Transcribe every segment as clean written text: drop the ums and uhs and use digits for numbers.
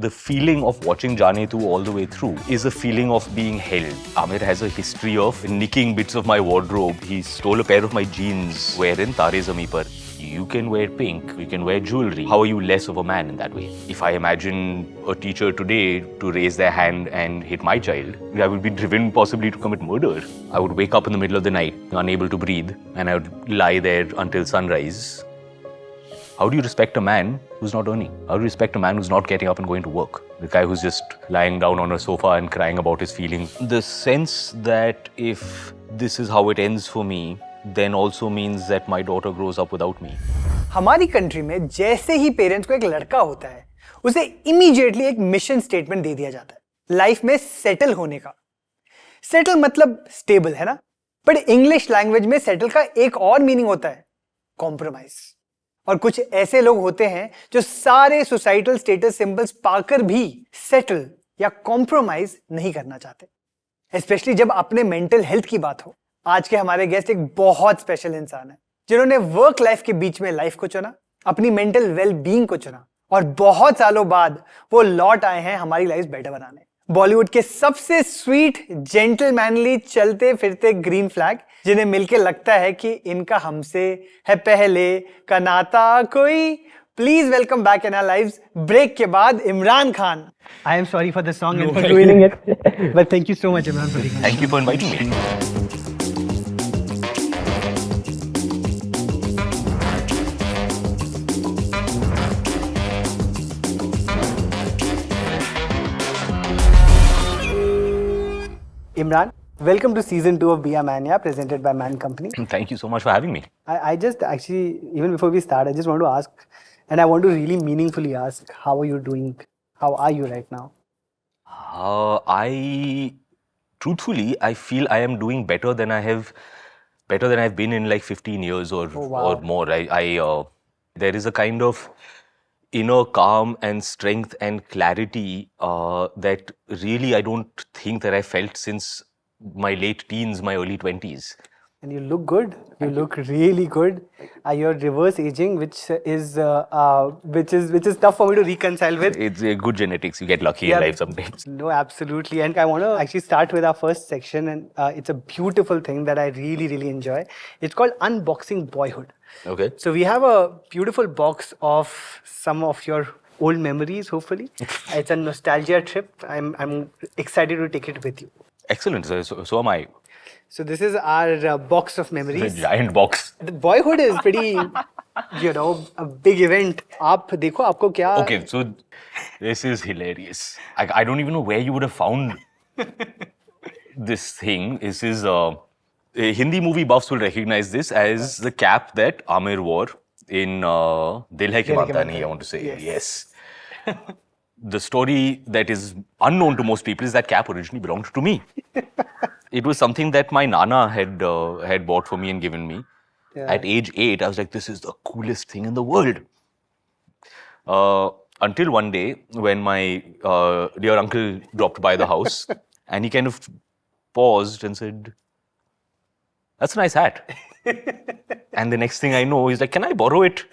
The feeling of watching Jaane 2 all the way through is a feeling of being held. Aamir has a history of nicking bits of my wardrobe. He stole a pair of my jeans wherein Tare Zameen Par. You can wear pink, you can wear jewelry. How are you less of a man in that way? If I imagine a teacher today to raise their hand and hit my child, I would be driven possibly to commit murder. I would wake up in the middle of the night, unable to breathe, and I would lie there until sunrise. How do you respect a man who's not earning? How do you respect a man who's not getting up and going to work? The guy who's just lying down on a sofa and crying about his feelings. The sense that if this is how it ends for me, then also means that my daughter grows up without me. हमारी country में जैसे ही parents को एक लड़का होता है, उसे immediately एक मिशन स्टेटमेंट दे दिया जाता है लाइफ में सेटल होने का. सेटल मतलब स्टेबल, है ना? बट इंग्लिश लैंग्वेज में सेटल का एक और मीनिंग होता है, कॉम्प्रोमाइज. और कुछ ऐसे लोग होते हैं जो सारे सोसाइटल स्टेटस सिंबल्स पाकर भी सेटल या कॉम्प्रोमाइज नहीं करना चाहते, स्पेशली जब अपने मेंटल हेल्थ की बात हो. आज के हमारे गेस्ट एक बहुत स्पेशल इंसान है जिन्होंने वर्क लाइफ के बीच में लाइफ को चुना, अपनी मेंटल वेल बीइंग को चुना, और बहुत सालों बाद वो लौट आए हैं हमारी लाइफ बेटर बनाने. बॉलीवुड के सबसे स्वीट जेंटलमैनली चलते फिरते ग्रीन फ्लैग, जिन्हें मिलके लगता है कि इनका हमसे है पहले का नाता कोई. Please welcome back in our lives. Break के बाद Imran Khan. I am sorry for the song and for ruining it, but thank you so much, Imran, for being here. Thank you for inviting me. Imran, welcome to season 2 of BeAManYaar, presented by Man Company. Thank you so much for having me. I just actually, even before we start, I just want to ask, and I want to really meaningfully ask, how are you doing? How are you right now? Truthfully, I feel I am doing better than I've been in like 15 years or more. There is a kind of inner calm and strength and clarity that really I don't think that I felt since my late teens, my early 20s. And you look good. You look really good. You're reverse aging, which is tough for me to reconcile with. It's good genetics. You get lucky in life sometimes. No, absolutely. And I want to actually start with our first section, and it's a beautiful thing that I really, really enjoy. It's called Unboxing Boyhood. Okay. So we have a beautiful box of some of your old memories, hopefully. It's a nostalgia trip. I'm excited to take it with you. Excellent. So am I. So this is our box of memories. It's a giant box. The Boyhood is pretty, a big event. आप देखो आपको क्या. Okay, so this is hilarious. I don't even know where you would have found this thing. This is Hindi movie buffs will recognize this as the cap that Aamir wore in Dil Hai Ki Manta Nahi, I want to say. Yes. The story that is unknown to most people is that cap originally belonged to me. It was something that my Nana had bought for me and given me. Yeah. At age 8, I was like, this is the coolest thing in the world. Until one day when my dear uncle dropped by the house and he kind of paused and said, that's a nice hat. And the next thing I know, he's like, can I borrow it?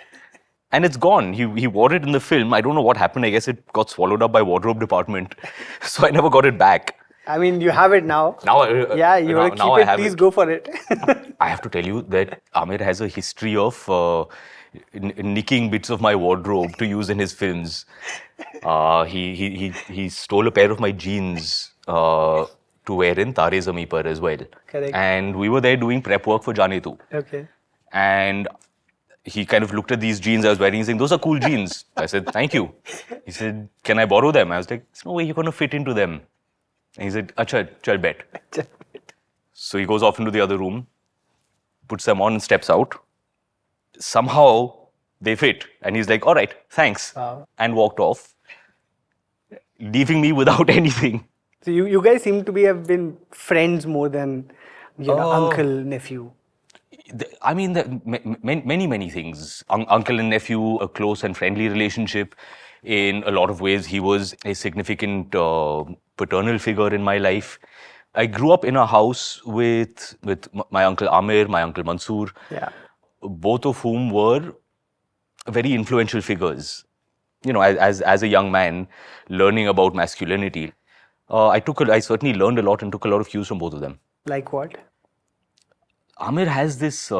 And it's gone. He wore it in the film. I don't know what happened. I guess it got swallowed up by wardrobe department. So I never got it back. I mean, you have it now. Now, yeah, you want to keep it. Please go for it. I have to tell you that Aamir has a history of nicking bits of my wardrobe to use in his films. He stole a pair of my jeans to wear in Tare Zameen Par as well. Correct. And we were there doing prep work for Jaane 2. Okay. And he kind of looked at these jeans I was wearing. He's saying, those are cool jeans. I said, thank you. He said, can I borrow them? I was like, there's no way you're going to fit into them. And he said, acha, chal bet. So he goes off into the other room, puts them on and steps out. Somehow they fit. And he's like, all right, thanks. Wow. And walked off, leaving me without anything. So you guys seem to have been friends more than, uncle, nephew. I mean, many things. Uncle and nephew, a close and friendly relationship. In a lot of ways, he was a significant paternal figure in my life. I grew up in a house with my uncle Aamir, my uncle Mansoor, both of whom were very influential figures. as a young man learning about masculinity, I certainly learned a lot and took a lot of cues from both of them. Like what? Aamir has this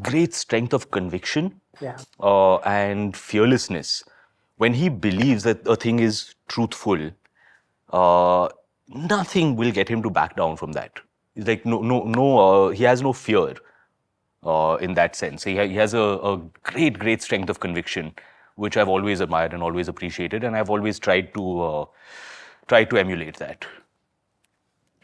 great strength of conviction Yeah. and fearlessness. When he believes that a thing is truthful, nothing will get him to back down from that. It's like he has no fear in that sense. He has a great strength of conviction, which I've always admired and always appreciated, and I've always tried to emulate that.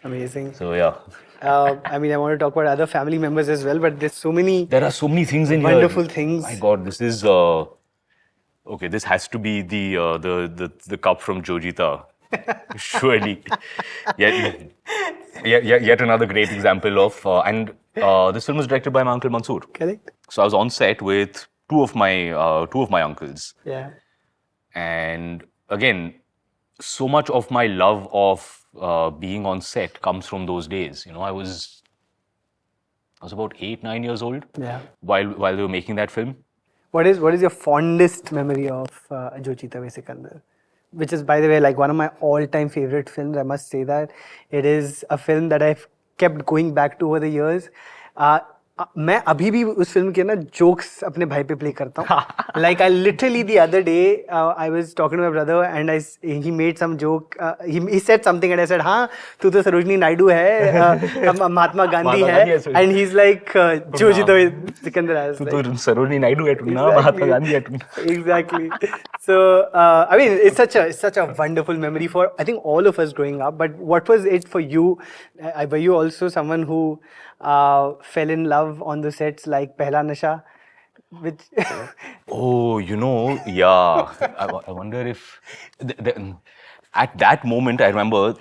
Amazing. So yeah. I mean, I want to talk about other family members as well, but there's so many. There are so many things in wonderful here. things. My God, this is okay. This has to be the cup from Jo Jeeta. Surely, yet another great example of and this film was directed by my uncle Mansoor. Correct. So I was on set with two of my uncles. Yeah. And again, so much of my love of being on set comes from those days. I was about 8-9 years old. Yeah. While they were making that film. What is your fondest memory of Jo Jeeta Wohi Sikandar? Which is, by the way, like one of my all-time favorite films. I must say that it is a film that I've kept going back to over the years. मैं अभी भी उस film के ना jokes अपने भाई पे play करता हूँ. Like I literally the other day I was talking to my brother and he made some joke. He said something and I said, हाँ तू तो सरोजनी नायडू है, महात्मा गांधी है, and he's like जो जीता हुई सिकंदर. तू तो सरोजनी नायडू है तू ना महात्मा गांधी है तू. Exactly. So I mean, it's such a wonderful memory for I think all of us growing up. But what was it for you? Were you also someone who fell in love on the sets like Pehla Nasha? Which Oh, yeah. I wonder if at that moment I remember.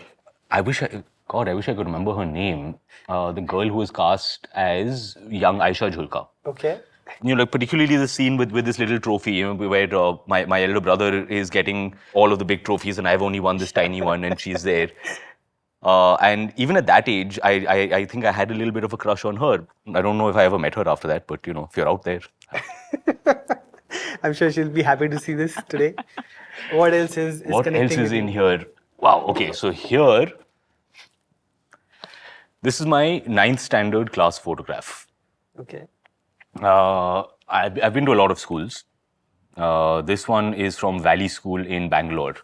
I wish I could remember her name. The girl who was cast as young Aisha Jhulka. Okay. Like particularly the scene with this little trophy, where my elder brother is getting all of the big trophies and I've only won this tiny one and she's there. And even at that age, I think I had a little bit of a crush on her. I don't know if I ever met her after that, but if you're out there. I'm sure she'll be happy to see this today. What else is What connecting else is with in you? here? Wow, okay, so here, this is my 9th standard class photograph. Okay. I've been to a lot of schools. This one is from Valley School in Bangalore.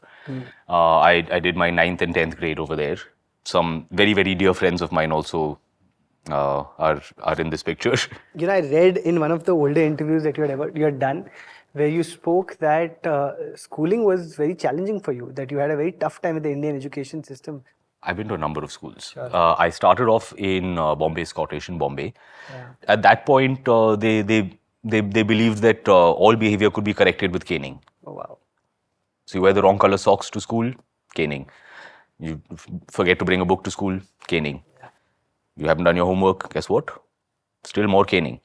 I did my 9th and 10th grade over there. Some very, very dear friends of mine also are in this picture. I read in one of the older interviews that you had done, where you spoke that schooling was very challenging for you, that you had a very tough time with the Indian education system. I've been to a number of schools. Sure. I started off in Bombay, Scottish in Bombay. Yeah. At that point, they believed that all behavior could be corrected with caning. Oh, wow. So you wear the wrong color socks to school, caning. You forget to bring a book to school, caning. Yeah. You haven't done your homework, guess what? Still more caning.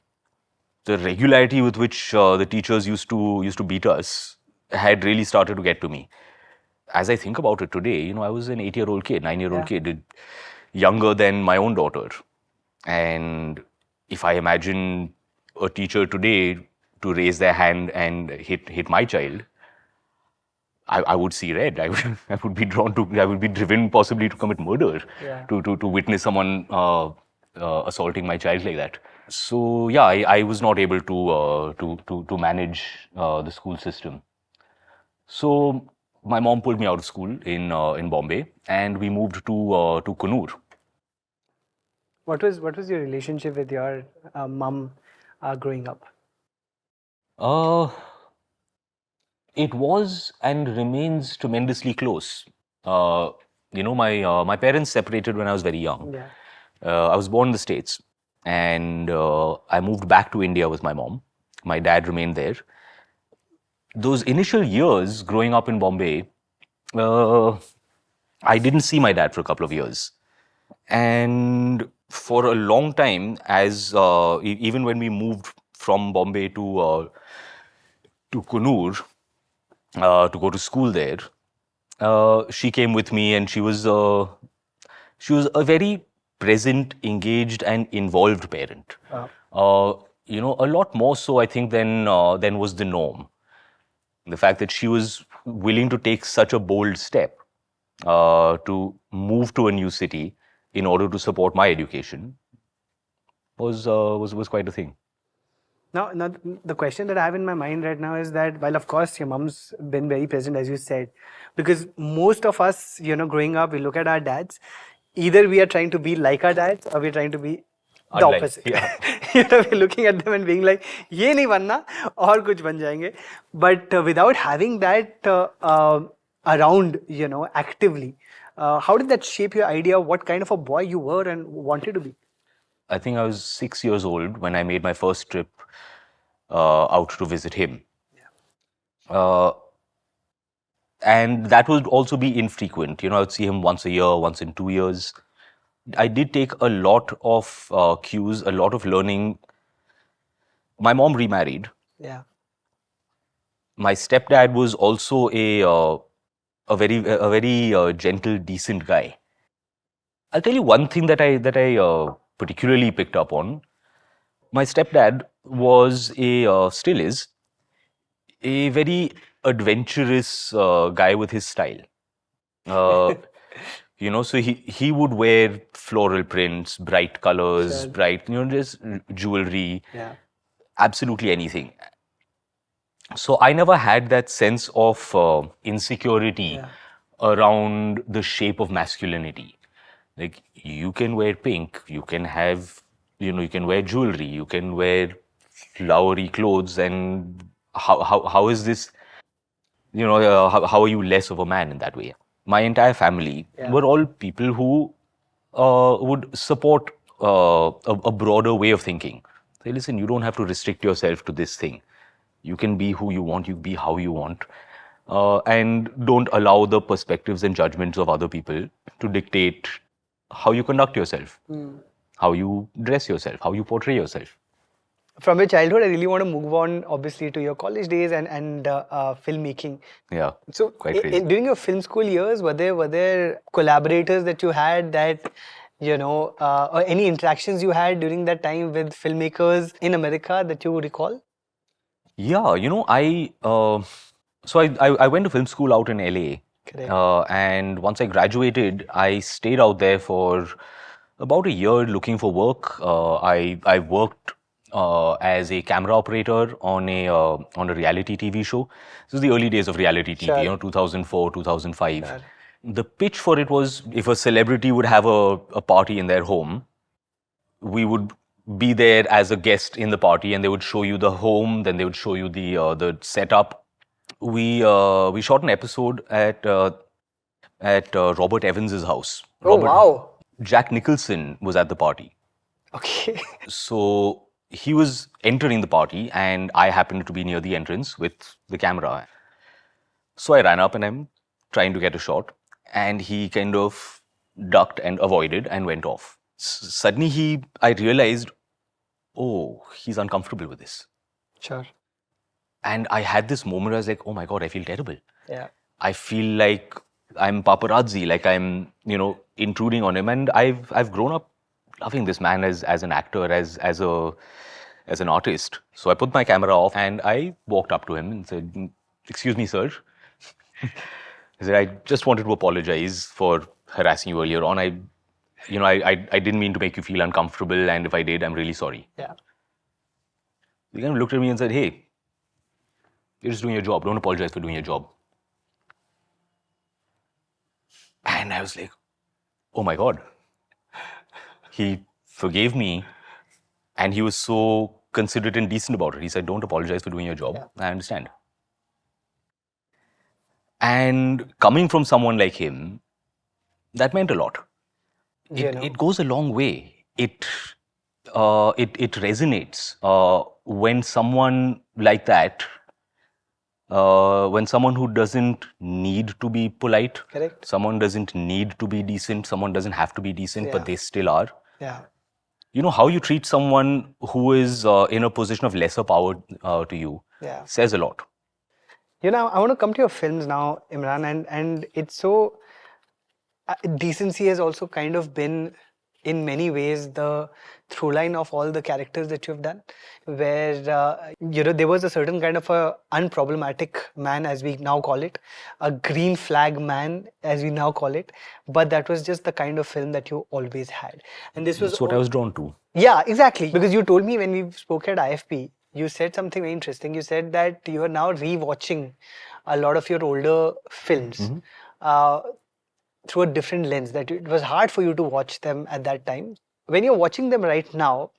The regularity with which the teachers used to beat us had really started to get to me. As I think about it today, I was an 8-year-old kid, 9-year-old kid, younger than my own daughter. And if I imagine a teacher today to raise their hand and hit my child, I would see red. I would be I would be driven possibly to commit murder to witness someone assaulting my child like that. So yeah, I was not able to manage the school system. So my mom pulled me out of school in Bombay, and we moved to Kannur. What was your relationship with your mom growing up? It was and remains tremendously close. My parents separated when I was very young. Yeah. I was born in the States, and I moved back to India with my mom. My dad remained there. Those initial years growing up in Bombay, I didn't see my dad for a couple of years. And for a long time, as even when we moved from Bombay to Kannur to go to school there, she came with me, and she was a very present, engaged, and involved parent. a lot more so, I think, than was the norm. The fact that she was willing to take such a bold step to move to a new city in order to support my education was quite a thing. Now, the question that I have in my mind right now is that while of course your mom's been very present, as you said, because most of us, growing up, we look at our dads. Either we are trying to be like our dads, or we're trying to be the Unlike, opposite. yeah. We're looking at them and being like, "ये नहीं बनना, और कुछ बन जाएंगे." But without having that around, actively, how did that shape your idea of what kind of a boy you were and wanted to be? I think I was 6 years old when I made my first trip out to visit him. Uh, and that would also be infrequent. I would see him once a year, once in 2 years. I did take a lot of cues, a lot of learning. My mom remarried. Yeah. My stepdad was also a very gentle, decent guy. I'll tell you one thing that I particularly picked up on. My stepdad was still is a very adventurous guy with his style. So he would wear floral prints, bright colors, Sure. bright, just jewelry, Yeah. absolutely anything. So I never had that sense of insecurity Yeah. around the shape of masculinity. Like, you can wear pink, you can have, you can wear jewelry, you can wear flowery clothes, and how is this, how are you less of a man in that way? My entire family Yeah. were all people who would support a broader way of thinking. Say, listen, you don't have to restrict yourself to this thing. You can be who you want, you be how you want. And don't allow the perspectives and judgments of other people to dictate how you conduct yourself, how you dress yourself, how you portray yourself. From your childhood, I really want to move on, obviously, to your college days and filmmaking. Yeah, So, quite crazy. during your film school years, were there collaborators that you had that, or any interactions you had during that time with filmmakers in America that you recall? Yeah, I went to film school out in LA. Correct. And once I graduated, I stayed out there for about a year looking for work. I worked as a camera operator on a reality TV show. This was the early days of reality TV, Sure. 2004, 2005. Sure. The pitch for it was, if a celebrity would have a party in their home, we would be there as a guest in the party, and they would show you the home, then they would show you the setup. We shot an episode at Robert Evans's house. Oh, wow. Jack Nicholson was at the party. Okay. So he was entering the party, and I happened to be near the entrance with the camera. So I ran up and I'm trying to get a shot, and he kind of ducked and avoided and went off. Suddenly I realized, oh, he's uncomfortable with this. Sure. And I had this moment, I was like, oh my God, I feel terrible. Yeah. I feel like I'm paparazzi, like I'm, intruding on him. And I've grown up loving this man as an actor, as an artist. So I put my camera off and I walked up to him and said, excuse me, sir. I said, I just wanted to apologize for harassing you earlier on. I didn't mean to make you feel uncomfortable, and if I did, I'm really sorry. Yeah. He kind of looked at me and said, hey, you're just doing your job. Don't apologize for doing your job. And I was like, oh my God. He forgave me, and he was so considerate and decent about it. He said, don't apologize for doing your job. Yeah. I understand. And coming from someone like him, that meant a lot. It goes a long way. It resonates when someone like that, when someone who doesn't need to be polite, Correct. someone doesn't need to be decent, someone doesn't have to be decent, Yeah. but they still are. Yeah. How you treat someone who is in a position of lesser power to you Yeah. says a lot. I want to come to your films now, Imran, and it's so decency has also kind of been in many ways the through line of all the characters that you've done, where there was a certain kind of a unproblematic man, as we now call it, a green flag man, as we now call it, but that was just the kind of film that you always had, and this was That's what I was drawn to. yeah, exactly. Because you told me when we spoke at IFP, you said something very interesting. You said that you are now rewatching a lot of your older films uh, through a different lens, that it was hard for you to watch them at that time. When you're watching them right now,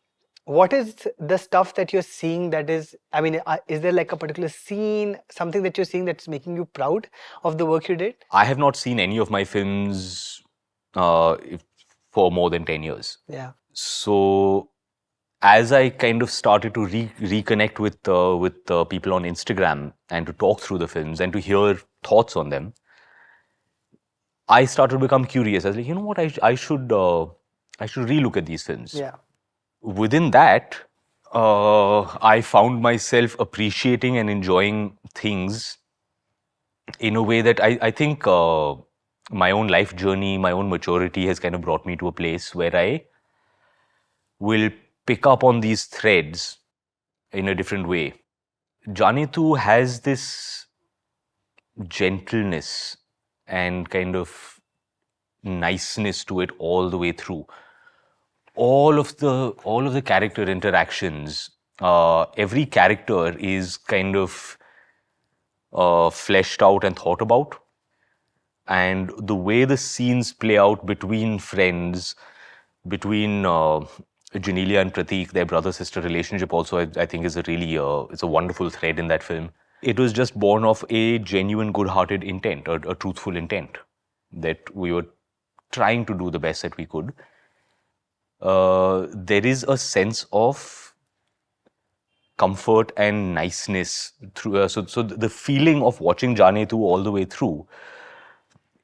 what is the stuff that you're seeing that is, I mean, is there like a particular scene, something that you're seeing that's making you proud of the work you did? I have not seen any of my films for more than 10 years. Yeah. So as I kind of started to reconnect with people on Instagram and to talk through the films and to hear thoughts on them, I started to become curious. I was like, you know what, I should relook at these films. Yeah. Within that, I found myself appreciating and enjoying things in a way that I think my own life journey, my own maturity has kind of brought me to a place where I will pick up on these threads in a different way. Jaane has this gentleness and kind of niceness to it all the way through. All of the character interactions, every character is kind of fleshed out and thought about, and the way the scenes play out between friends, between Janelia and Prateek, their brother-sister relationship also, I think is a really it's a wonderful thread in that film. It was just born of a genuine, good-hearted intent, a truthful intent, that we were trying to do the best that we could. There is a sense of comfort and niceness through. So the feeling of watching Jaane all the way through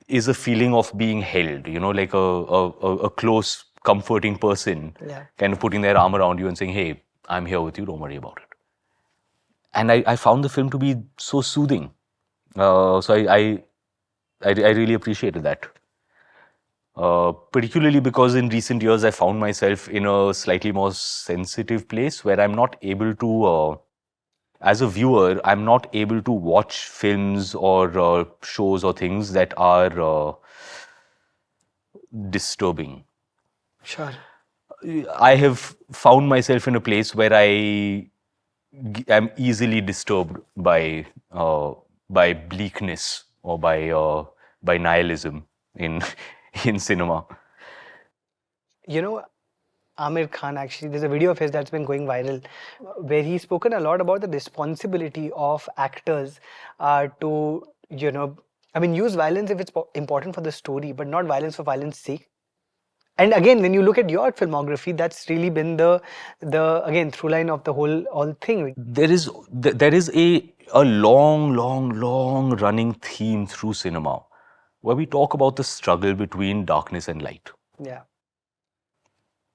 is a feeling of being held. You know, like a close, comforting person, kind of putting their arm around you and saying, "Hey, I'm here with you. Don't worry about it." And I found the film to be so soothing. So I really appreciated that. Particularly because in recent years I found myself in a slightly more sensitive place where I'm not able to, as a viewer, I'm not able to watch films or shows or things that are disturbing. Sure. I have found myself in a place where I am easily disturbed by bleakness or by nihilism in cinema. You know, Aamir Khan, actually, there's a video of his that's been going viral where he's spoken a lot about the responsibility of actors to, use violence if it's important for the story, but not violence for violence sake. And again, when you look at your filmography, that's really been the again through line of the whole thing. There is a long running theme through cinema where we talk about the struggle between darkness and light. Yeah.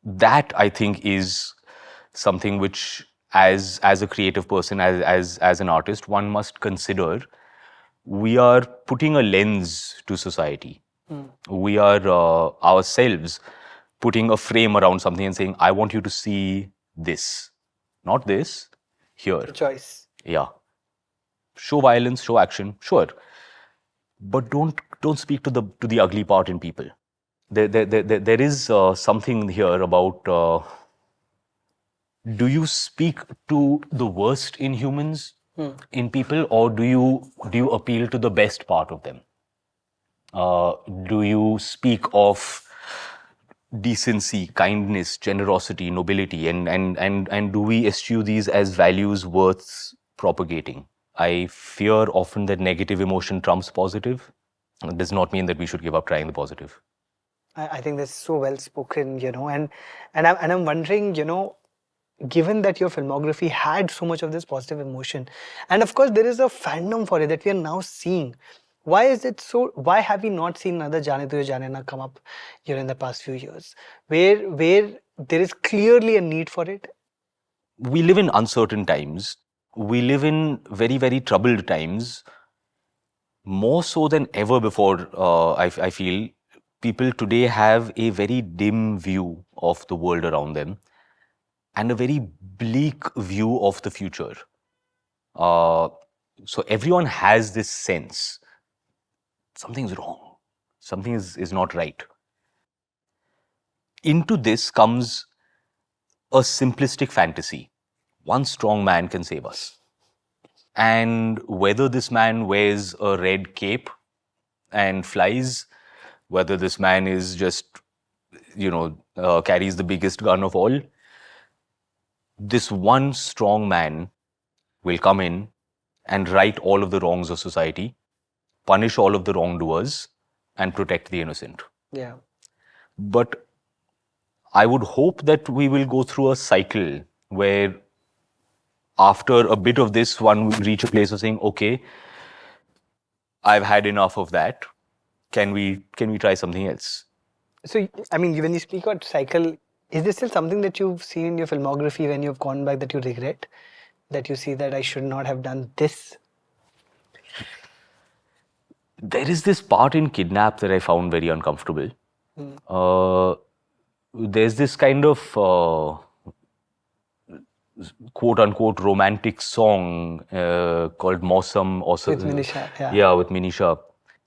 That, I think, is something which, as a creative person, as an artist, one must consider. We are putting a lens to society. We are ourselves putting a frame around something and saying, I want you to see this, not this, here. The choice. Yeah. Show violence, show action, sure. But don't speak to the ugly part in people. There is something here about do you speak to the worst in humans, in people, or do you appeal to the best part of them? Do you speak of decency, kindness, generosity, nobility, and do we eschew these as values worth propagating? I fear often that negative emotion trumps positive. It does not mean that we should give up trying the positive. I think that's so well spoken, and I'm wondering, given that your filmography had so much of this positive emotion, and of course there is a fandom for it that we are now seeing. Why is it so? Why have we not seen another Jaane Tu Jaane Na come up in the past few years, where there is clearly a need for it? We live in uncertain times. We live in very, very troubled times. More so than ever before, I feel, people today have a very dim view of the world around them and a very bleak view of the future. So everyone has this sense something's wrong, something is not right. Into this comes a simplistic fantasy. One strong man can save us. And whether this man wears a red cape and flies, whether this man is just, carries the biggest gun of all, this one strong man will come in and right all of the wrongs of society, punish all of the wrongdoers, and protect the innocent. Yeah. But I would hope that we will go through a cycle where after a bit of this, one will reach a place of saying, okay, I've had enough of that. Can we try something else? So, I mean, when you speak about cycle, is there still something that you've seen in your filmography when you've gone back that you regret? That you see that I should not have done this? There is this part in Kidnap that I found very uncomfortable. There's this kind of quote unquote romantic song called Mausam. With Manisha, yeah. Yeah, with Manisha.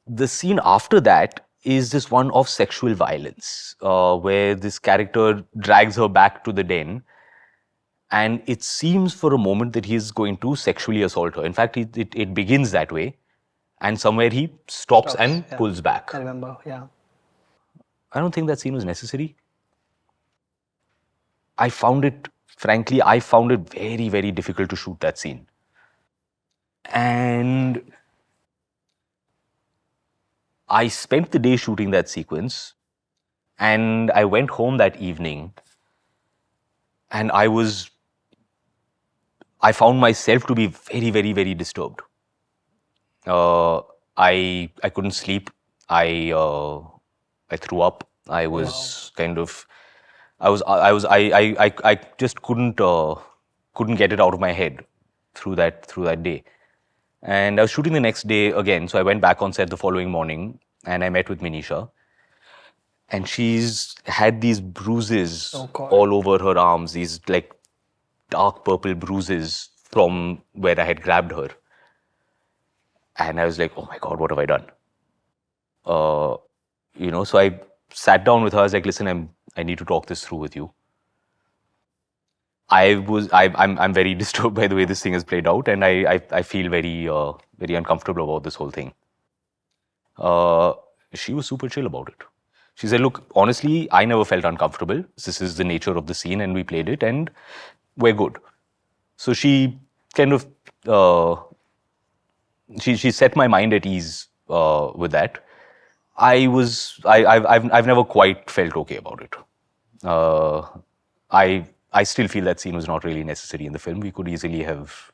The scene after that is this one of sexual violence, where this character drags her back to the den, and it seems for a moment that he's going to sexually assault her. In fact, it begins that way, and somewhere he stops and yeah. pulls back. I remember, yeah. I don't think that scene was necessary. I found it very, very difficult to shoot that scene. And I spent the day shooting that sequence, and I went home that evening, and I found myself to be very, very, very disturbed. I couldn't sleep. I threw up. I was kind of, I just couldn't get it out of my head through that day. And I was shooting the next day again, so I went back on set the following morning, and I met with Manisha. And she's had these bruises all over her arms, these like dark purple bruises from where I had grabbed her. And I was like, oh my God, what have I done? So I sat down with her. I was like, listen, I need to talk this through with you. I'm very disturbed by the way this thing has played out, and I feel very very uncomfortable about this whole thing. She was super chill about it. She said, look, honestly, I never felt uncomfortable. This is the nature of the scene, and we played it, and we're good. So she kind of she set my mind at ease with that. I've never quite felt okay about it. I still feel that scene was not really necessary in the film. We could easily have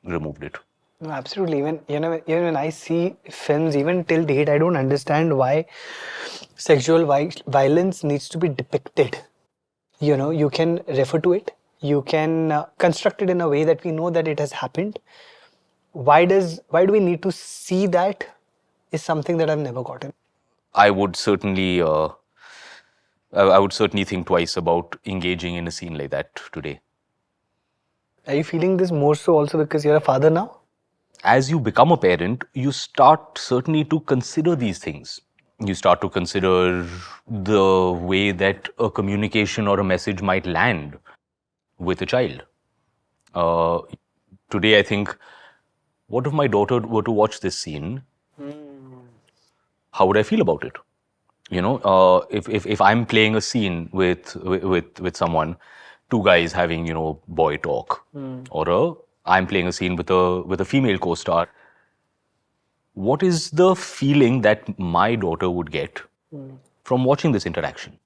removed it. No, absolutely. Even when I see films, even till date, I don't understand why sexual violence needs to be depicted. You can refer to it. You can construct it in a way that we know that it has happened. Why do we need to see that? Is something that I've never gotten. I would certainly think twice about engaging in a scene like that today. Are you feeling this more so also because you're a father now? As you become a parent, you start certainly to consider these things. You start to consider the way that a communication or a message might land with a child. Today, I think, what if my daughter were to watch this scene? How would I feel about it? If I'm playing a scene with someone, two guys having boy talk, or I'm playing a scene with a female co-star, what is the feeling that my daughter would get from watching this interaction?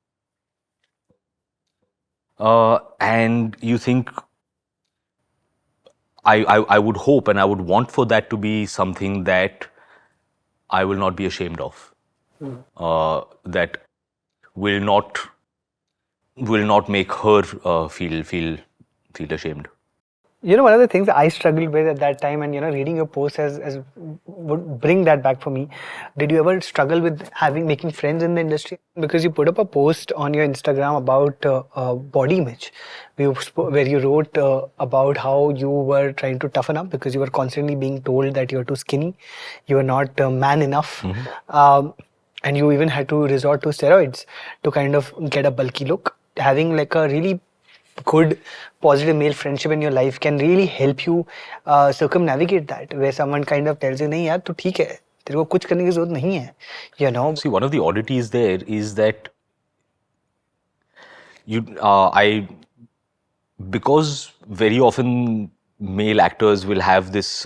And you think, I would hope and I would want for that to be something that I will not be ashamed of. That will not make her feel ashamed. One of the things that I struggled with at that time, and reading your posts as would bring that back for me. Did you ever struggle with making friends in the industry? Because you put up a post on your Instagram about body image, where you wrote about how you were trying to toughen up because you were constantly being told that you're too skinny, you are not man enough, and you even had to resort to steroids to kind of get a bulky look. Having like a really good positive male friendship in your life can really help you circumnavigate that, where someone kind of tells you नहीं यार तू ठीक है, तेरे को कुछ करने की जरूरत नहीं है. See, one of the oddities there is that because very often male actors will have this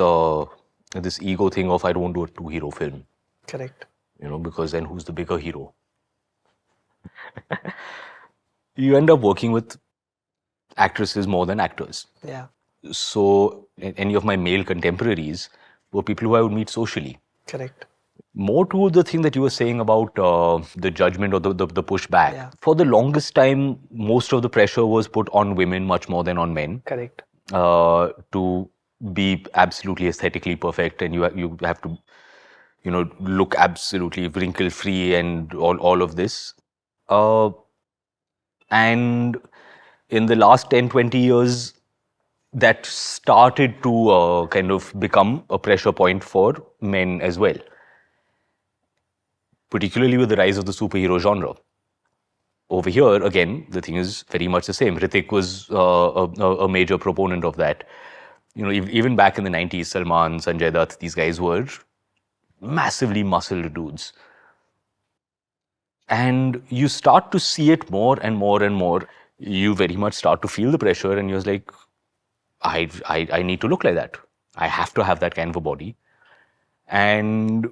ego thing of I don't do a two-hero film. Correct. Because then who's the bigger hero? You end up working with actresses more than actors. Yeah. So any of my male contemporaries were people who I would meet socially. Correct. More to the thing that you were saying about the judgment or the pushback. Yeah. For the longest time, most of the pressure was put on women much more than on men. Correct. To be absolutely aesthetically perfect, and you have to, look absolutely wrinkle free and all of this. And in the last 10-20 years, that started to kind of become a pressure point for men as well, particularly with the rise of the superhero genre. Over here, again, the thing is very much the same. Hrithik was a major proponent of that. Even back in the 90s, Salman, Sanjay Dutt, these guys were massively muscled dudes. And you start to see it more and more and more. You very much start to feel the pressure, and you're like, I need to look like that. I have to have that kind of a body. And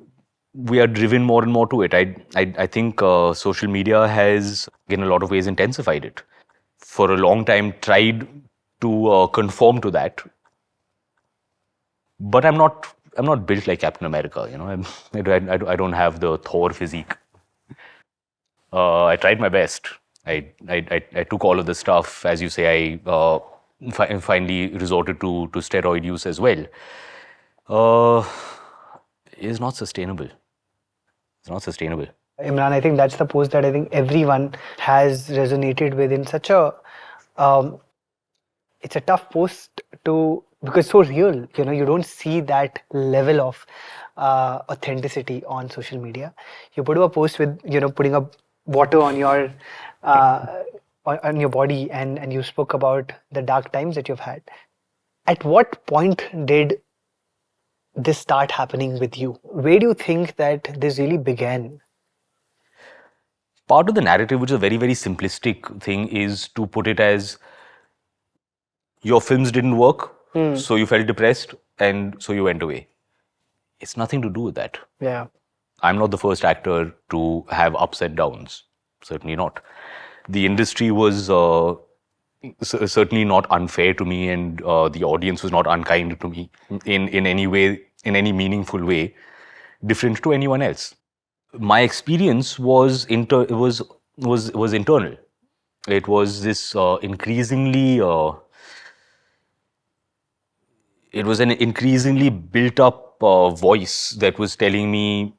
we are driven more and more to it. I think social media has, in a lot of ways, intensified it. For a long time, tried to conform to that. But I'm not built like Captain America. I don't have the Thor physique. I tried my best. I took all of the stuff, as you say. I finally resorted to steroid use as well. Is not sustainable. It's not sustainable. Imran, I think that's the post that I think everyone has resonated with in such a it's a tough post to, because it's so real. You don't see that level of authenticity on social media. You put up a post with putting up water on your on your body, and you spoke about the dark times that you've had. At what point did this start happening with you? Where do you think that this really began? Part of the narrative, which is a very, very simplistic thing, is to put it as your films didn't work, so you felt depressed, and so you went away. It's nothing to do with that. Yeah. I'm not the first actor to have ups and downs. Certainly not. The industry was certainly not unfair to me, and the audience was not unkind to me in any way, in any meaningful way, different to anyone else. My experience was was internal. It was this increasingly. It was an increasingly built-up voice that was telling me,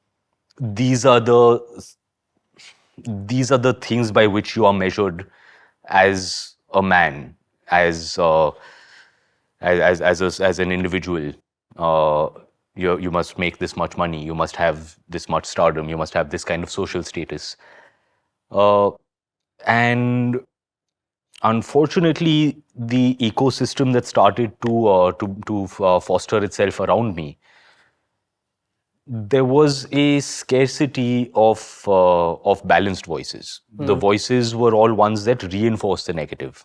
these are the things by which you are measured as a man, as an individual. You must make this much money, you must have this much stardom, you must have this kind of social status. And unfortunately, the ecosystem that started to foster itself around me, there was a scarcity of balanced voices. The voices were all ones that reinforced the negative.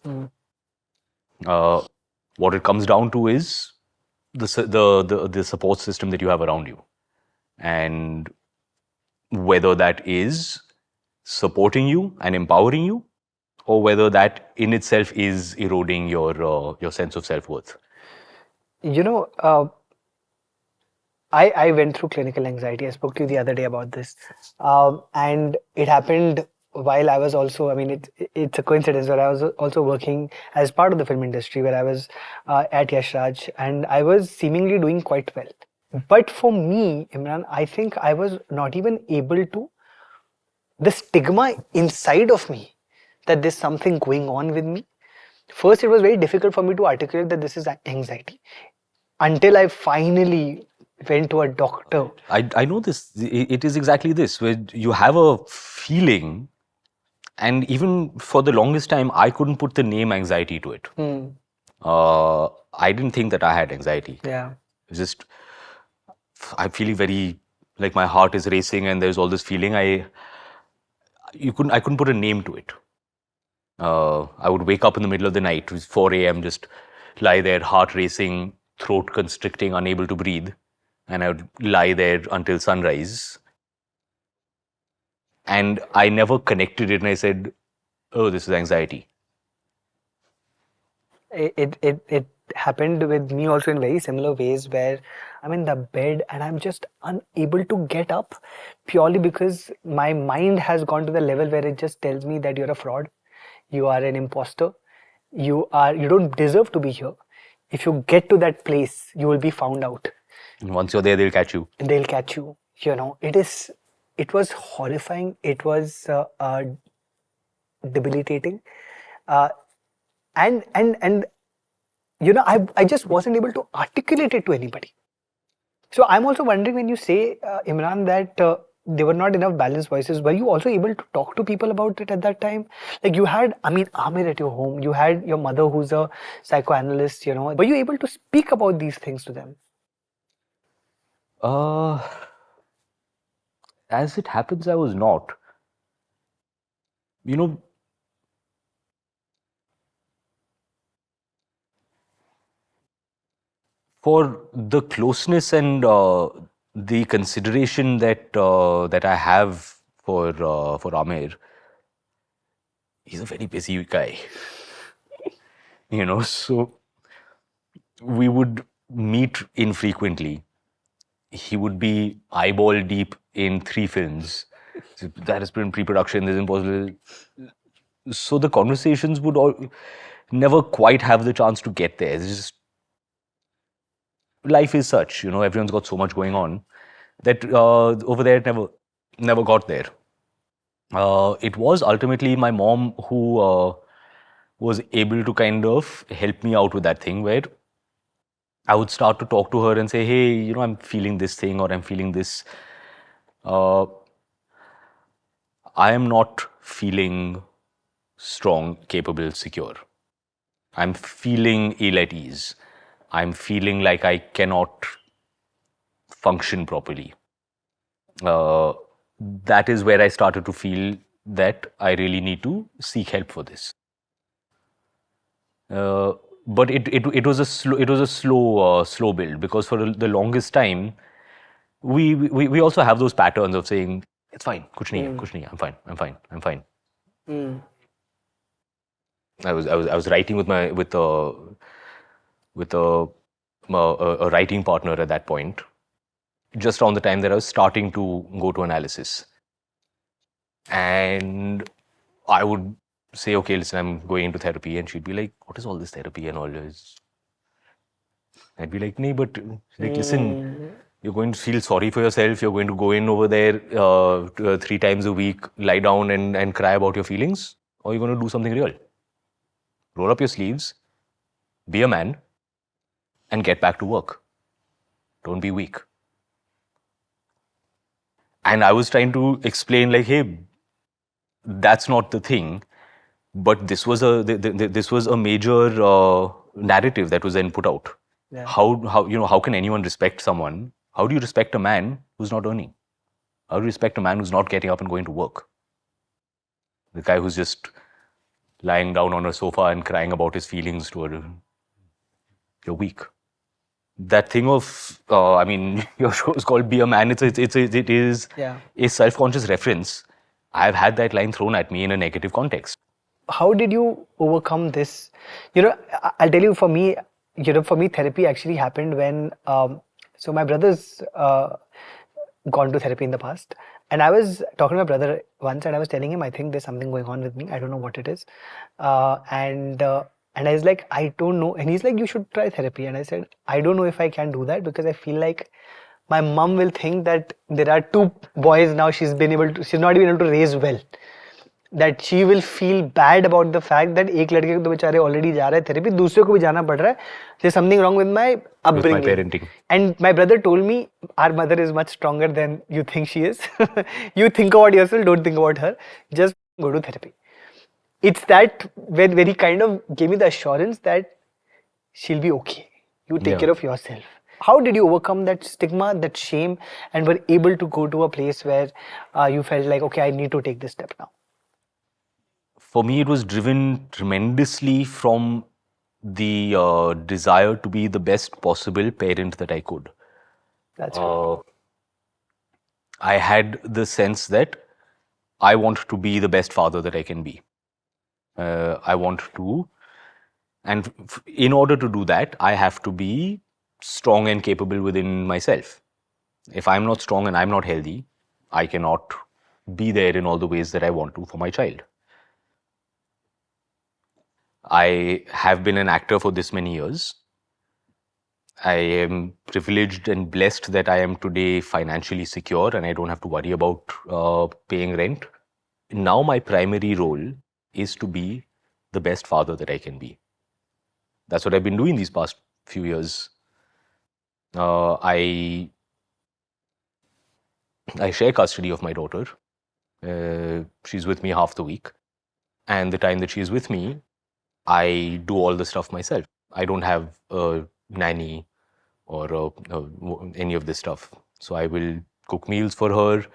What it comes down to is the support system that you have around you, and whether that is supporting you and empowering you, or whether that in itself is eroding your sense of self-worth. I went through clinical anxiety. I spoke to you the other day about this. And it happened while I was also, I mean, it's a coincidence, but I was also working as part of the film industry where I was at Yash Raj, and I was seemingly doing quite well. But for me, Imran, I think I was not even able to, the stigma inside of me that there's something going on with me. First, it was very difficult for me to articulate that this is anxiety until I finally went to a doctor. I know this. It is exactly this, where you have a feeling, and even for the longest time, I couldn't put the name anxiety to it. I didn't think that I had anxiety. Yeah. It's just, I'm feeling very, like my heart is racing, and there's all this feeling. I couldn't put a name to it. I would wake up in the middle of the night, it was 4 a.m., just lie there, heart racing, throat constricting, unable to breathe. And I would lie there until sunrise. And I never connected it, and I said, oh, this is anxiety. It happened with me also in very similar ways, where I'm in the bed and I'm just unable to get up purely because my mind has gone to the level where it just tells me that you're a fraud, you are an imposter, you don't deserve to be here. If you get to that place, you will be found out. And once you're there, they'll catch you. They'll catch you. You know, it was horrifying. It was debilitating. And you know, I just wasn't able to articulate it to anybody. So I'm also wondering, when you say, Imran, that there were not enough balanced voices, were you also able to talk to people about it at that time? Like, you had, I mean, Aamir at your home, you had your mother who's a psychoanalyst, you know. Were you able to speak about these things to them? As it happens, I was not. You know, for the closeness and the consideration that I have for Aamir, he's a very busy guy. You know, so we would meet infrequently. He would be eyeball deep in 3 films. So that has been pre-production. There's impossible. So the conversations would all never quite have the chance to get there. It's just, life is such, you know, everyone's got so much going on that over there it never got there. It was ultimately my mom who was able to kind of help me out with that thing, where I would start to talk to her and say, hey, you know, I'm feeling this thing, or I'm feeling this. I am not feeling strong, capable, secure. I'm feeling ill at ease. I'm feeling like I cannot function properly. That is where I started to feel that I really need to seek help for this. But it was a slow build, because for the longest time we also have those patterns of saying it's fine, kuch nahi hai, I'm fine. I was writing with a writing partner at that point, just around the time that I was starting to go to analysis. And I would say, okay, listen, I'm going into therapy. And she'd be like, what is all this therapy and all this? I'd be like, nee, but like, listen, you're going to feel sorry for yourself. You're going to go in over there 3 times a week, lie down and cry about your feelings. Or you're going to do something real. Roll up your sleeves, be a man, and get back to work. Don't be weak. And I was trying to explain, like, hey, that's not the thing. But this was a major narrative that was then put out. Yeah. How can anyone respect someone? How do you respect a man who's not earning? How do you respect a man who's not getting up and going to work? The guy who's just lying down on a sofa and crying about his feelings to her. You're weak. That thing of, I mean, your show is called Be a Man. It is a self-conscious reference. I've had that line thrown at me in a negative context. How did you overcome this? You know, I'll tell you, for me, therapy actually happened when, so my brothers, gone to therapy in the past. And I was talking to my brother once, and I was telling him, I think there's something going on with me. I don't know what it is. And I was like, I don't know. And he's like, you should try therapy. And I said, I don't know if I can do that, because I feel like my mom will think that there are two boys now she's not even able to raise well. That she will feel bad about the fact that एक लड़के को तो बेचारे already जा रहा है therapy, दूसरे को भी जाना पड़ रहा है. There's something wrong with my upbringing. With my parenting. And my brother told me, our mother is much stronger than you think she is. You think about yourself, don't think about her. Just go to therapy. It's that where he kind of gave me the assurance that she'll be okay. You take care of yourself. How did you overcome that stigma, that shame, and were able to go to a place where you felt like, okay, I need to take this step now? For me, it was driven tremendously from the desire to be the best possible parent that I could. That's right. I had the sense that I want to be the best father that I can be. I want to, and in order to do that, I have to be strong and capable within myself. If I'm not strong and I'm not healthy, I cannot be there in all the ways that I want to for my child. I have been an actor for this many years. I am privileged and blessed that I am today financially secure and I don't have to worry about paying rent. Now my primary role is to be the best father that I can be. That's what I've been doing these past few years. I share custody of my daughter. She's with me half the week. And the time that she's with me, I do all the stuff myself. I don't have a nanny or any of this stuff. So I will cook meals for her.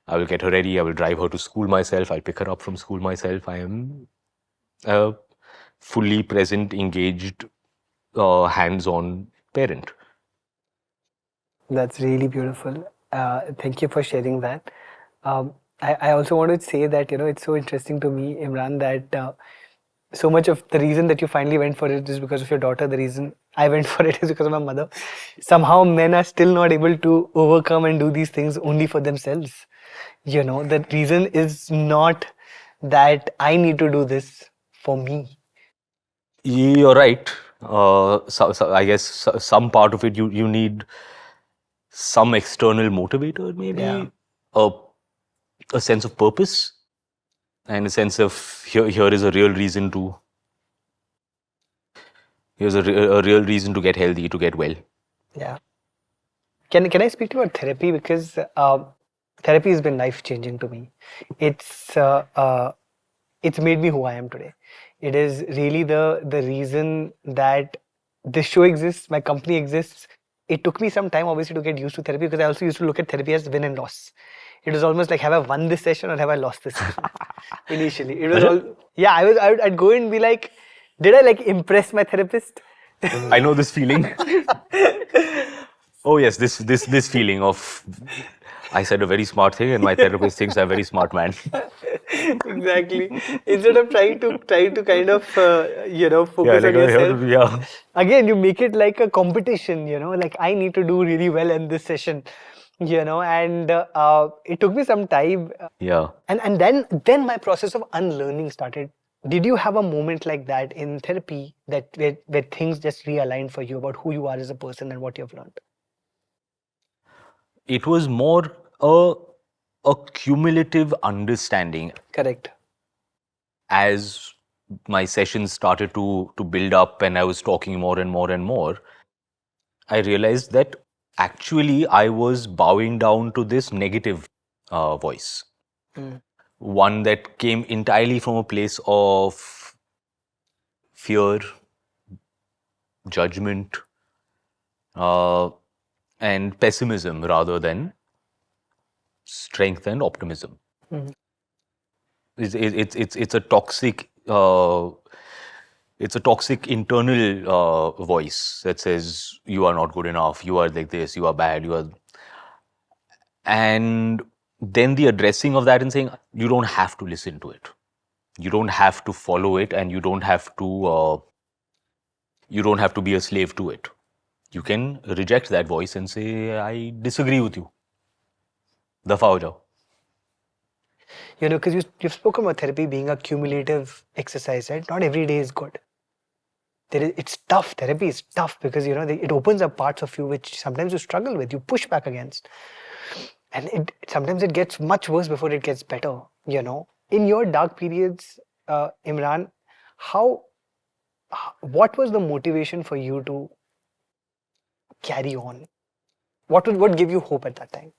I will get her ready. I will drive her to school myself. I'll pick her up from school myself. I am a fully present, engaged, hands-on parent. That's really beautiful. Thank you for sharing that. I also want to say that, it's so interesting to me, Imran, that so much of the reason that you finally went for it is because of your daughter. The reason I went for it is because of my mother. Somehow men are still not able to overcome and do these things only for themselves. The reason is not that I need to do this for me. You're right. So I guess some part of it you need some external motivator, maybe. Yeah. A sense of purpose and a sense of here is a real reason to. Here's a real reason to get healthy, to get well. Yeah. Can I speak to you about therapy? Because therapy has been life-changing to me. It's made me who I am today. It is really the reason that this show exists, my company exists. It took me some time, obviously, to get used to therapy, because I also used to look at therapy as win and loss. It was almost like, have I won this session or have I lost this session? Initially, it was all, yeah. I'd go and be like, did I impress my therapist? I know this feeling. Oh yes, this feeling of I said a very smart thing and my therapist thinks I'm a very smart man. Exactly. Instead of trying to kind of focus on yourself. Again, you make it like a competition. Like I need to do really well in this session. And it took me some time. Yeah. And then my process of unlearning started. Did you have a moment like that in therapy that where things just realigned for you about who you are as a person and what you've learned? It was more a cumulative understanding. Correct. As my sessions started to build up and I was talking more and more and more, I realized that actually I was bowing down to this negative voice. One that came entirely from a place of fear, judgment, and pessimism rather than strength and optimism. It's a toxic internal voice that says you are not good enough, you are like this, you are bad, you are. And then the addressing of that and saying you don't have to listen to it, you don't have to follow it, and you don't have to be a slave to it. You can reject that voice and say, I disagree with you. Dafa ho jao. You know, because you've spoken about therapy being a cumulative exercise, right? Not every day is good. It's tough. Therapy is tough because, you know, it opens up parts of you which sometimes you struggle with, you push back against. And sometimes it gets much worse before it gets better, you know. In your dark periods, Imran, what was the motivation for you to carry on? What gave you hope at that time?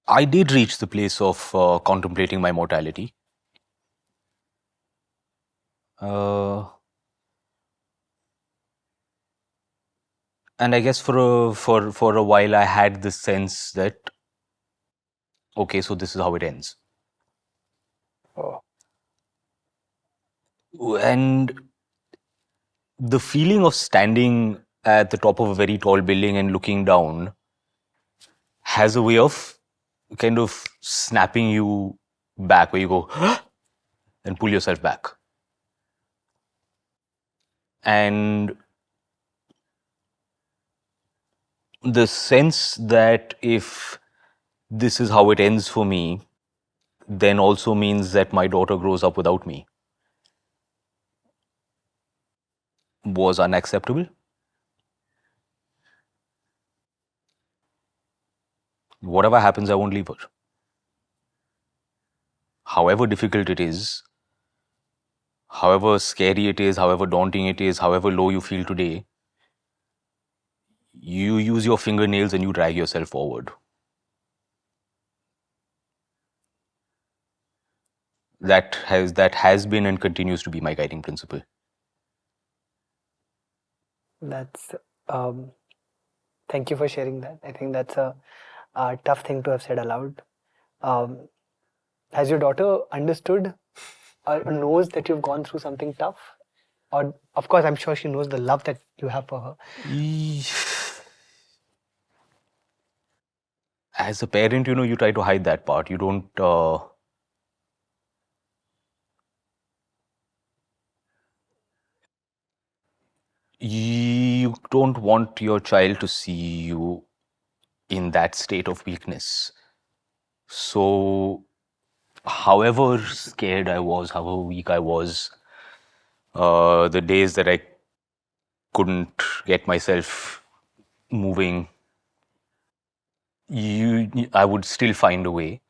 I did reach the place of contemplating my mortality. And I guess for a while I had this sense that, okay, so this is how it ends. Oh. And the feeling of standing at the top of a very tall building and looking down has a way of kind of snapping you back, where you go and pull yourself back. And the sense that if this is how it ends for me, then also means that my daughter grows up without me, was unacceptable. Whatever happens, I won't leave her. However difficult it is, however scary it is, however daunting it is, however low you feel today, you use your fingernails and you drag yourself forward. That has been and continues to be my guiding principle. That's thank you for sharing that. I think that's a tough thing to have said aloud. Has your daughter understood or knows that you've gone through something tough? Or, of course, I'm sure she knows the love that you have for her. As a parent, you know, you try to hide that part. You don't. You don't want your child to see you in that state of weakness. So, however scared I was, however weak I was, the days that I couldn't get myself moving, I would still find a way,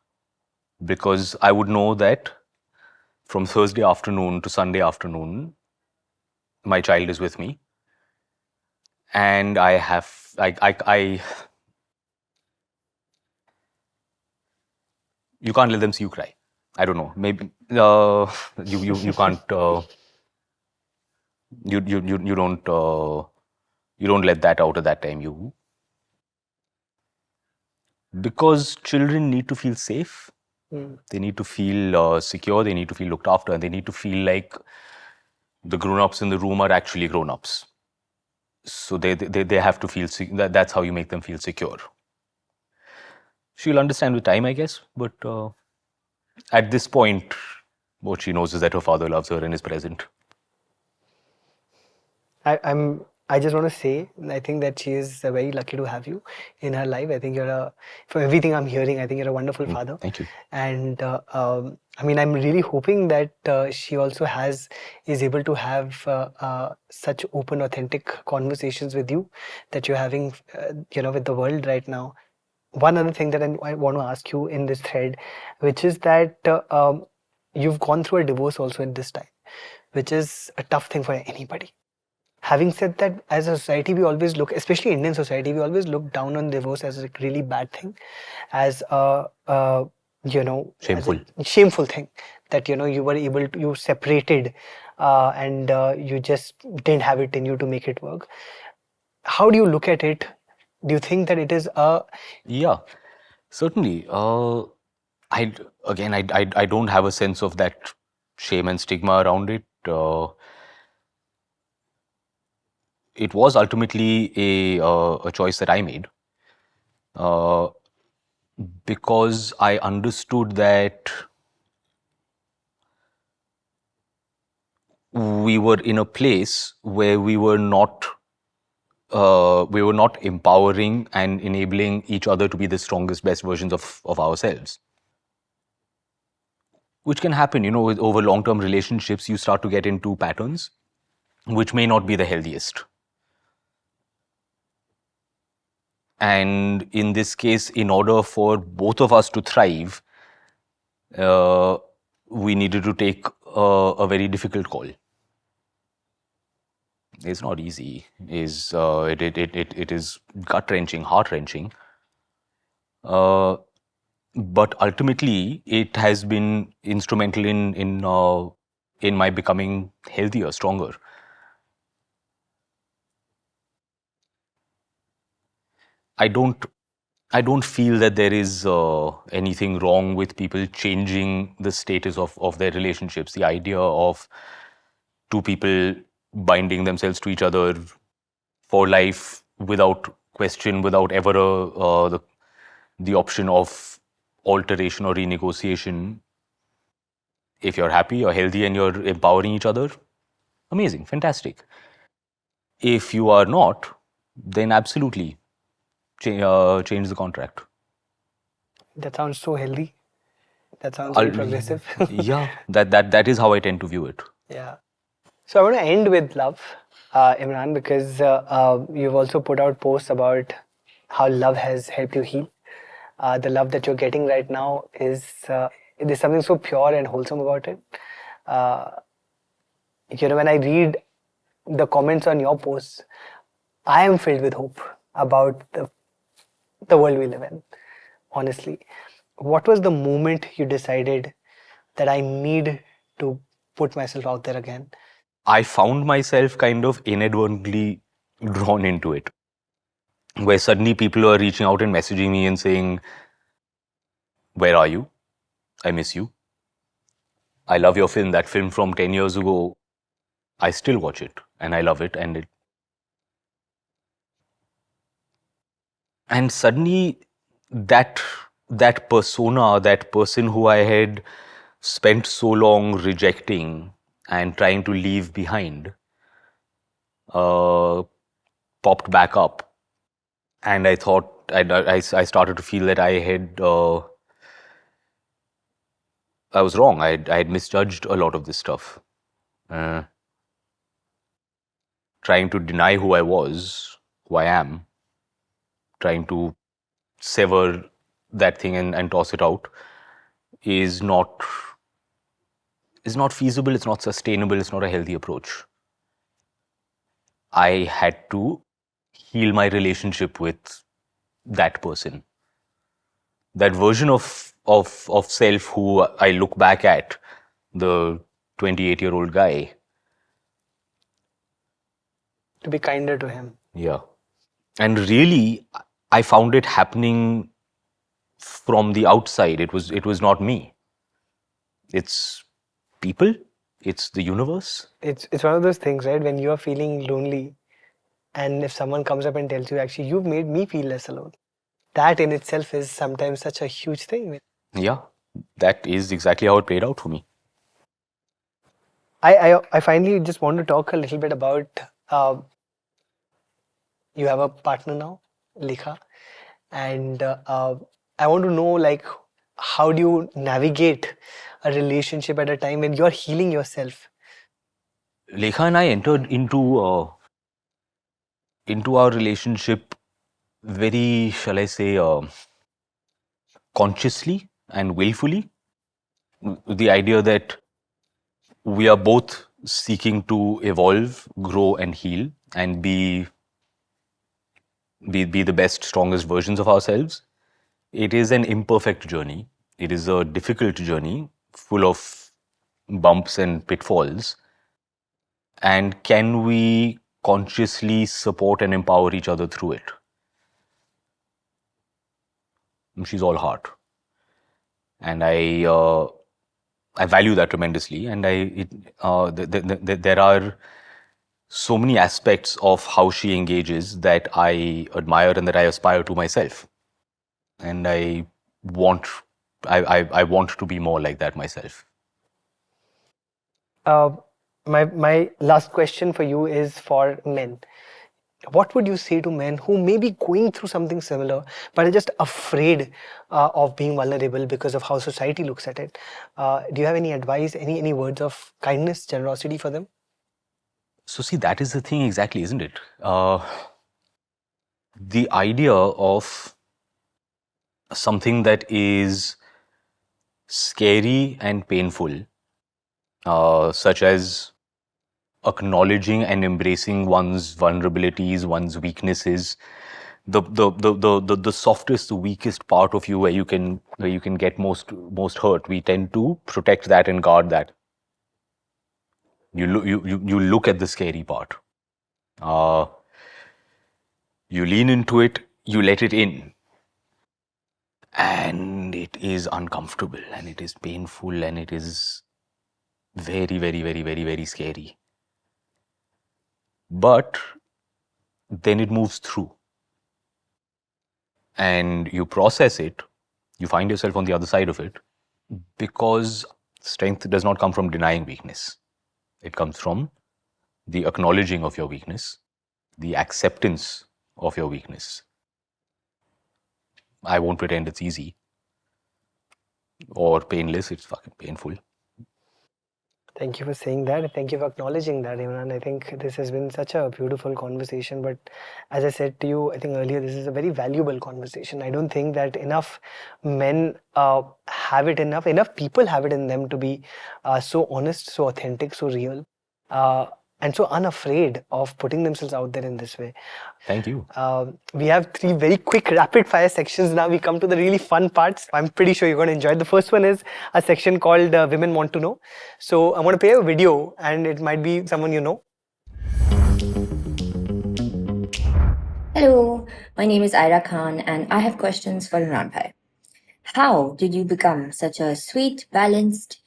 because I would know that from Thursday afternoon to Sunday afternoon, my child is with me, and you can't let them see you cry. I don't know. Maybe you can't. You don't let that out at that time. Because children need to feel safe. They need to feel secure. They need to feel looked after, and they need to feel like the grown-ups in the room are actually grown-ups. So they have to feel that's how you make them feel secure. She'll understand with time, I guess, but at this point, what she knows is that her father loves her and is present. I just want to say, I think that she is very lucky to have you in her life. I think from everything I'm hearing, I think you're a wonderful father. Thank you. And I mean, I'm really hoping that she also is able to have such open, authentic conversations with you that you're having, with the world right now. One other thing that I want to ask you in this thread, which is that you've gone through a divorce also at this time, which is a tough thing for anybody. Having said that, as a society, we always look, especially Indian society, we always look down on divorce as a really bad thing, as a shameful thing, that you separated and you just didn't have it in you to make it work. How do you look at it? Do you think that it is a... Yeah, certainly. I don't have a sense of that shame and stigma around it. It was ultimately a choice that I made, because I understood that we were in a place where we were not we were not empowering and enabling each other to be the strongest, best versions of ourselves. Which can happen, over long-term relationships, you start to get into patterns which may not be the healthiest. And in this case, in order for both of us to thrive, we needed to take a very difficult call. It's not easy. It is gut-wrenching, heart-wrenching. But ultimately, it has been instrumental in my becoming healthier, stronger. I don't feel that there is anything wrong with people changing the status of their relationships. The idea of two people binding themselves to each other for life without question, without ever the option of alteration or renegotiation. If you're happy, you're healthy, and you're empowering each other, amazing, fantastic. If you are not, then absolutely change the contract. That sounds so healthy. That sounds very progressive. Yeah, that is how I tend to view it. Yeah. So I want to end with love, Imran, because you've also put out posts about how love has helped you heal. The love that you're getting right now there's something so pure and wholesome about it. When I read the comments on your posts, I am filled with hope about the world we live in. Honestly, what was the moment you decided that I need to put myself out there again? I found myself kind of inadvertently drawn into it, where suddenly people are reaching out and messaging me and saying, "Where are you? I miss you. I love your film. That film from 10 years ago, I still watch it and I love it." And suddenly that persona, that person who I had spent so long rejecting and trying to leave behind, popped back up. And I thought, I started to feel that I was wrong. I had misjudged a lot of this stuff. Trying to deny who I was, who I am, trying to sever that thing and toss it out is not feasible, it's not sustainable, it's not a healthy approach. I had to heal my relationship with that person. That version of self who I look back at, the 28-year-old guy. To be kinder to him. Yeah. And really, I found it happening from the outside. It was not me. It's people. It's the universe. It's one of those things, right? When you are feeling lonely, and if someone comes up and tells you, actually, you've made me feel less alone. That in itself is sometimes such a huge thing. Yeah, that is exactly how it played out for me. I finally just want to talk a little bit about you have a partner now, Lekha, and I want to know, like, how do you navigate a relationship at a time when you're healing yourself? Lekha and I entered into our relationship very, shall I say, consciously and willfully. The idea that we are both seeking to evolve, grow, and heal, and be the best, strongest versions of ourselves. It is an imperfect journey. It is a difficult journey full of bumps and pitfalls. And can we consciously support and empower each other through it? She's all heart. And I value that tremendously. And there are so many aspects of how she engages that I admire and that I aspire to myself. And I want to be more like that myself. My last question for you is for men. what would you say to men who may be going through something similar but are just afraid of being vulnerable because of how society looks at it? Do you have any advice, any words of kindness, generosity for them? So see, that is the thing exactly, isn't it? The idea of something that is scary and painful, such as acknowledging and embracing one's vulnerabilities, one's weaknesses, the softest, the weakest part of you where you can get most hurt. We tend to protect that and guard that. You look at the scary part. You lean into it, you let it in. And it is uncomfortable and it is painful and it is very, very, very, very, very scary. But then it moves through. And you process it, you find yourself on the other side of it, because strength does not come from denying weakness. It comes from the acknowledging of your weakness, the acceptance of your weakness. I won't pretend it's easy or painless, it's fucking painful. Thank you for saying that. Thank you for acknowledging that, Imran. I think this has been such a beautiful conversation. But as I said to you, I think earlier, this is a very valuable conversation. I don't think that enough men have it enough people have it in them to be so honest, so authentic, so real, and so unafraid of putting themselves out there in this way. Thank you. We have 3 very quick rapid fire sections now. We come to the really fun parts. I'm pretty sure you're going to enjoy it. The first one is a section called Women Want to Know. So I'm going to play a video and it might be someone you know. Hello, my name is Aamir Khan and I have questions for Imran Bhai. How did you become such a sweet, balanced,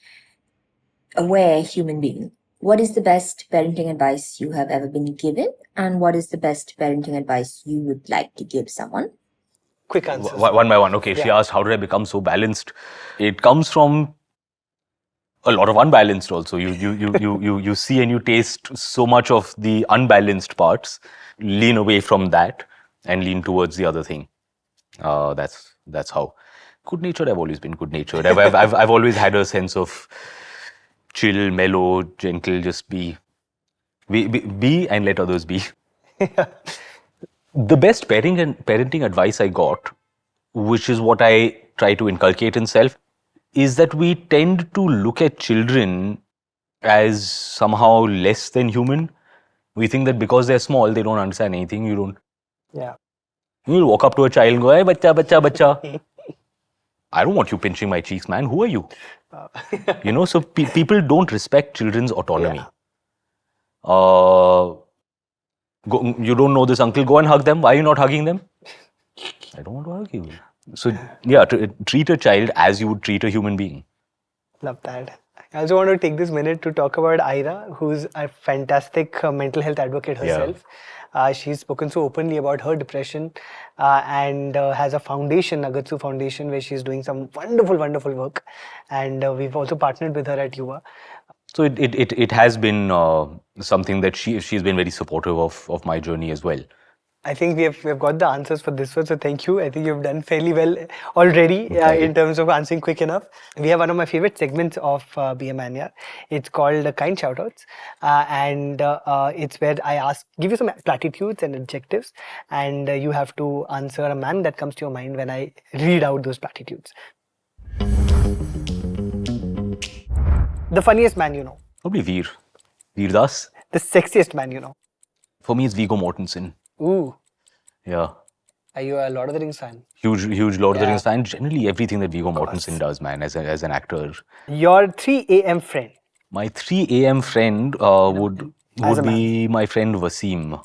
aware human being? What is the best parenting advice you have ever been given? And what is the best parenting advice you would like to give someone? Quick answers. One by one. Okay, she asked, how did I become so balanced? It comes from a lot of unbalanced also. You see and you taste so much of the unbalanced parts. Lean away from that and lean towards the other thing. That's how. Good natured. I've always been good natured. I've always had a sense of chill, mellow, gentle. Just be and let others be. The best parenting advice I got, which is what I try to inculcate in self, is that we tend to look at children as somehow less than human. We think that because they're small, they don't understand anything. Yeah. You'll walk up to a child and go, hey, bacha, bacha, bacha. I don't want you pinching my cheeks, man. Who are you? So people don't respect children's autonomy. Yeah. You don't know this uncle, go and hug them. Why are you not hugging them? I don't want to hug you. So, yeah, treat a child as you would treat a human being. Love that. I also want to take this minute to talk about Aira, who's a fantastic mental health advocate herself. Yeah. She's spoken so openly about her depression and has a foundation, Nagatsu Foundation, where she's doing some wonderful, wonderful work. And we've also partnered with her at Yuva. So it has been something that she's been very supportive of my journey as well. I think we've got the answers for this one, so thank you. I think you've done fairly well already in terms of answering quick enough. We have one of my favorite segments of BeAManYaar. It's called Kind Shoutouts, and it's where I give you some platitudes and adjectives, and you have to answer a man that comes to your mind when I read out those platitudes. The funniest man you know? Probably Veer Das. The sexiest man you know? For me, it's Viggo Mortensen. Ooh. Yeah. Are you a Lord of the Rings fan? Huge Lord of the Rings fan. Generally, everything that Viggo Mortensen does, man, as an actor. Your 3 a.m. friend? My 3 a.m. friend would be my friend Wasim.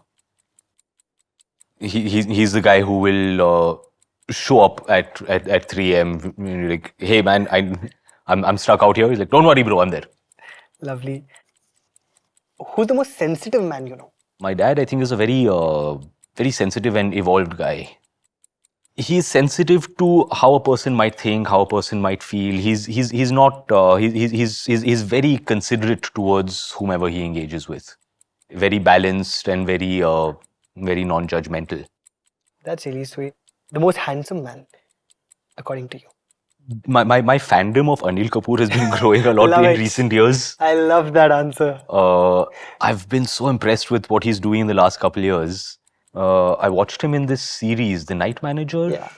He's the guy who will show up at 3 a.m. Like, hey man, I'm stuck out here. He's like, don't worry, bro, I'm there. Lovely. Who's the most sensitive man you know? My dad, I think, is a very sensitive and evolved guy. He's sensitive to how a person might think, how a person might feel. He's very considerate towards whomever he engages with. Very balanced and very very non-judgmental. That's really sweet. The most handsome man, according to you. My fandom of Anil Kapoor has been growing a lot Love in it. recent years. I love that answer. I've been so impressed with what he's doing in the last couple of years. I watched him in this series, The Night Manager. Yeah.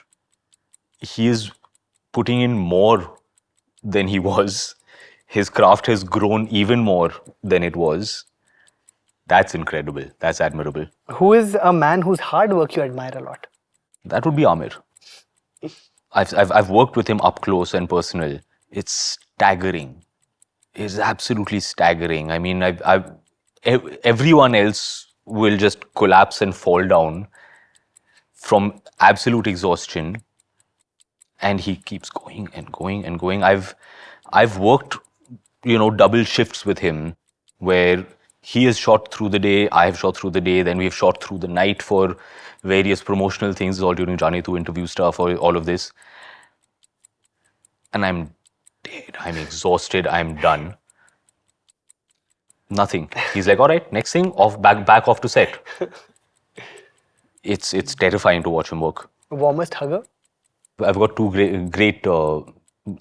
He is putting in more than he was. His craft has grown even more than it was. That's incredible. That's admirable. Who is a man whose hard work you admire a lot? That would be Aamir. I've worked with him up close and personal. It's staggering. It's absolutely staggering. I mean, everyone else will just collapse and fall down from absolute exhaustion, and he keeps going and going and going. I've worked, double shifts with him, where he has shot through the day, I have shot through the day, then we've shot through the night for various promotional things, all during Jaane interview stuff, or all of this. And I'm dead. I'm exhausted. I'm done. Nothing. He's like, all right, next thing, back off to set. It's terrifying to watch him work. Warmest hugger? I've got two great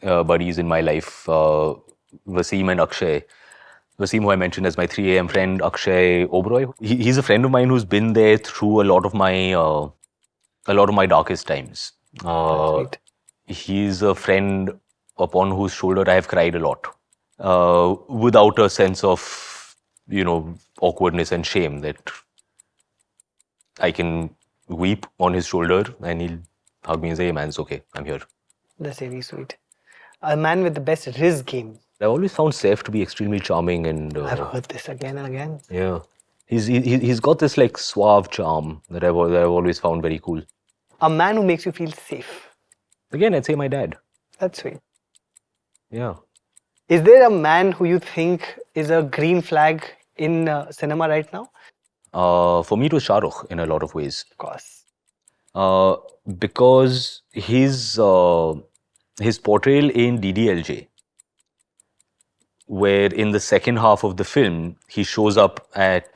buddies in my life, Wasim and Akshay. Wasim, who I mentioned as my 3 a.m. friend, Akshay Oberoi. He's a friend of mine who's been there through a lot of my darkest times. Sweet. He's a friend upon whose shoulder I have cried a lot, without a sense of, awkwardness and shame, that I can weep on his shoulder and he'll hug me and say, hey man, it's okay, I'm here. That's really sweet. A man with the best riz game. I've always found Saif to be extremely charming and... I've heard this again and again. Yeah. He's got this like suave charm that I've always found very cool. A man who makes you feel safe. Again, I'd say my dad. That's sweet. Yeah. Is there a man who you think is a green flag in cinema right now? For me, it was Shah Rukh in a lot of ways. Of course. Because his portrayal in DDLJ, where in the second half of the film, he shows up at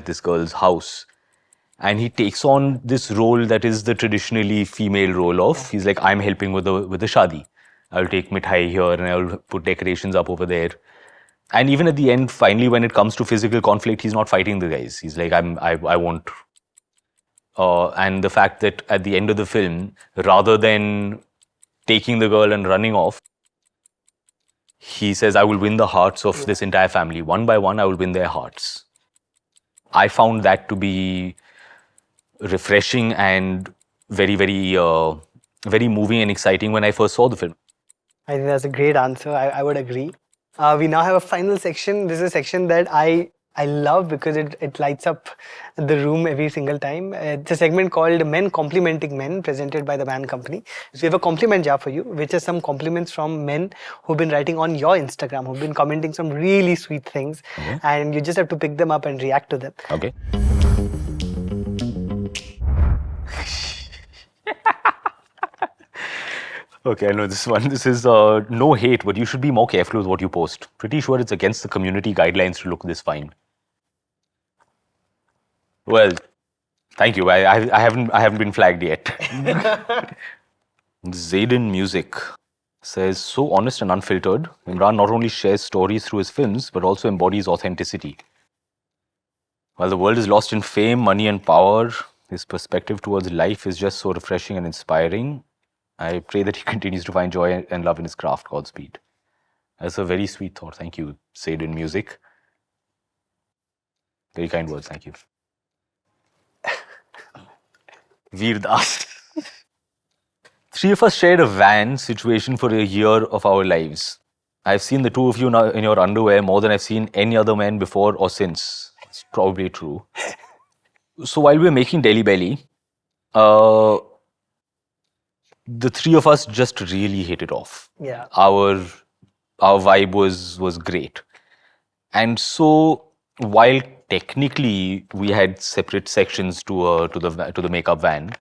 this girl's house and he takes on this role that is the traditionally female role of, he's like, I'm helping with the shadi. I'll take mithai here and I'll put decorations up over there. And even at the end, finally, when it comes to physical conflict, he's not fighting the guys. He's like, I won't. And the fact that at the end of the film, rather than taking the girl and running off, he says, I will win the hearts of this entire family. One by one, I will win their hearts. I found that to be refreshing and very, very, very moving and exciting when I first saw the film. I think that's a great answer. I would agree. We now have a final section. This is a section that I love because it lights up the room every single time. It's a segment called Men Complimenting Men, presented by the Man Company. So we have a compliment jar for you, which is some compliments from men who've been writing on your Instagram, who've been commenting some really sweet things. Okay. And you just have to pick them up and react to them. Okay. Okay, I know this one. This is no hate, but you should be more careful with what you post. Pretty sure it's against the community guidelines to look this fine. Well, thank you. I haven't been flagged yet. Zayden Music says, so honest and unfiltered, Imran not only shares stories through his films, but also embodies authenticity. While the world is lost in fame, money and power, his perspective towards life is just so refreshing and inspiring. I pray that he continues to find joy and love in his craft. Godspeed. That's a very sweet thought. Thank you, Zayden Music. Very kind words. Thank you. Veer Das. 3 of us shared a van situation for a year of our lives. I've seen the 2 of you now in your underwear more than I've seen any other man before or since. It's probably true. So while we were making Delhi Belly, the 3 of us just really hit it off. Yeah. Our vibe was great. And so while technically we had separate sections to the makeup van,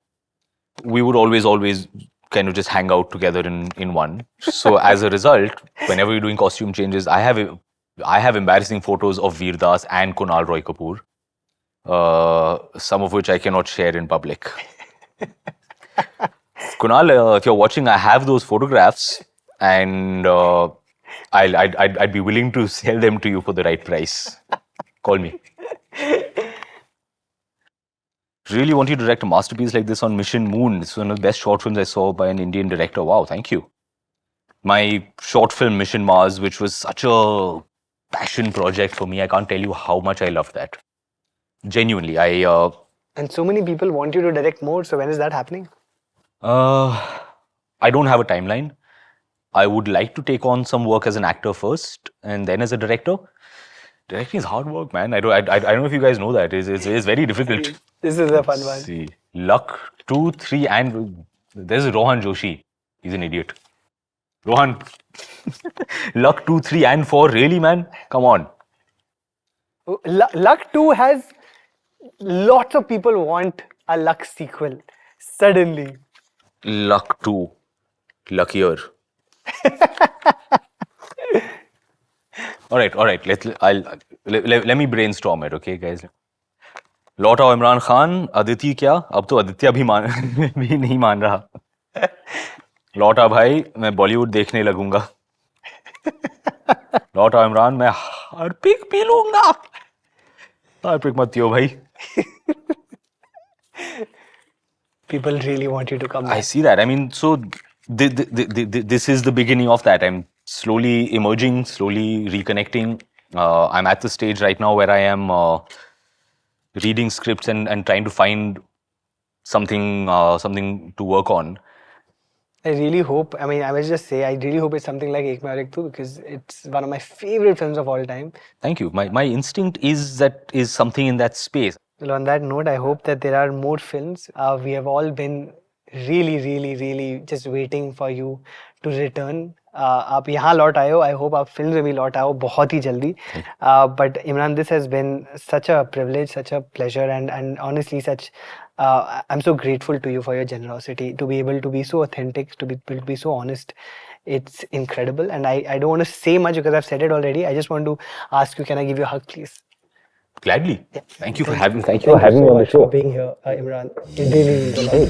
we would always kind of just hang out together in one. So as a result, whenever we're doing costume changes, I have embarrassing photos of Veer Das and Kunal Roy Kapoor. some of which I cannot share in public. Kunal, if you're watching, I have those photographs, and I'd be willing to sell them to you for the right price. Call me. Really want you to direct a masterpiece like this on Mission Moon. It's one of the best short films I saw by an Indian director. Wow, thank you. My short film Mission Mars, which was such a passion project for me. I can't tell you how much I loved that. Genuinely, And so many people want you to direct more. So when is that happening? I don't have a timeline. I would like to take on some work as an actor first, and then as a director. Directing is hard work, man. I don't know if you guys know that. It's very difficult. This is a fun one. Let's see. Luck 2, 3, and there's Rohan Joshi. He's an idiot. Rohan. Luck 2, 3, and 4. Really, man? Come on. Luck 2 has lots of people want a Luck sequel. Suddenly. Luck 2. Luckier. All right. Let me brainstorm it, okay, guys? लौट आओ इमरान खान, अदिति क्या? अब तो आदित्य भी नहीं मान रहा. लौट आ भाई, मैं बॉलीवुड देखने लगूंगा. लौट आओ इमरान, मैं हार्पिक पी लूंगा. हार्पिक मत पियो भाई. People really want you to come back. I see that. I mean, so this is the beginning of that. I'm slowly emerging, slowly reconnecting. I'm at the stage right now where I am reading scripts and trying to find something to work on. I really hope, I must just say, I really hope it's something like Ek Mein Aur Ek Tu, because it's one of my favorite films of all time. Thank you. My instinct is that is something in that space. Well, on that note, I hope that there are more films. We have all been really just waiting for you to return. आप यहाँ लौट आए हो. I hope आप film में भी लौट आओ बहुत ही जल्दी. But Imran, this has been such a privilege, such a pleasure, and honestly such. I'm so grateful to you for your generosity, to be able to be so authentic, to be so honest. It's incredible, and I don't want to say much because I've said it already. I just want to ask you, can I give you a hug, please? Gladly. Yeah. Thank you for having me. Thank you so much for being here, Imran. It really means a lot.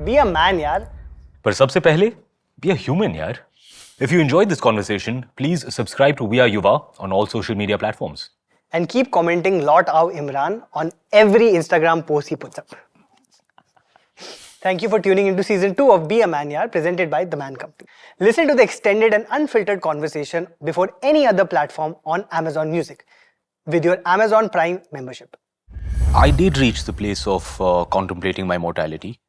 Be a man, yaar. पर सबसे पहले, be a human, yaar. If you enjoyed this conversation, please subscribe to We Are Yuva on all social media platforms. And keep commenting Lot Aao Imran on every Instagram post he puts up. Thank you for tuning into season 2 of Be a Man Yaar, presented by The Man Company. Listen to the extended and unfiltered conversation before any other platform on Amazon Music with your Amazon Prime membership. I did reach the place of contemplating my mortality.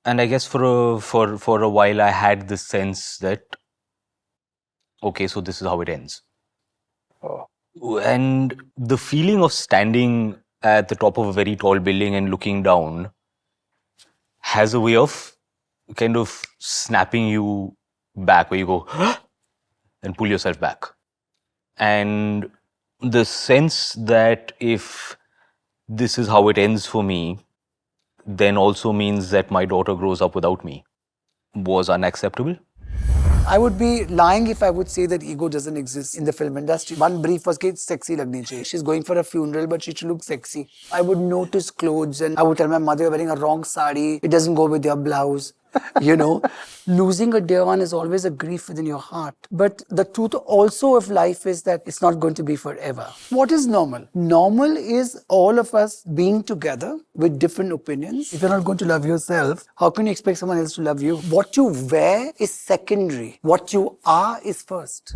And I guess for a while I had this sense that, okay, so this is how it ends. Oh. And the feeling of standing at the top of a very tall building and looking down has a way of kind of snapping you back, where you go and pull yourself back. And the sense that if this is how it ends for me, then also means that my daughter grows up without me, was unacceptable. I would be lying if I would say that ego doesn't exist in the film industry. One brief was that sexy lagni chahiye. She's going for a funeral, but she should look sexy. I would notice clothes and I would tell my mother, you're wearing a wrong sari. It doesn't go with your blouse. You know, losing a dear one is always a grief within your heart. But the truth also of life is that it's not going to be forever. What is normal? Normal is all of us being together with different opinions. If you're not going to love yourself, how can you expect someone else to love you? What you wear is secondary. What you are is first.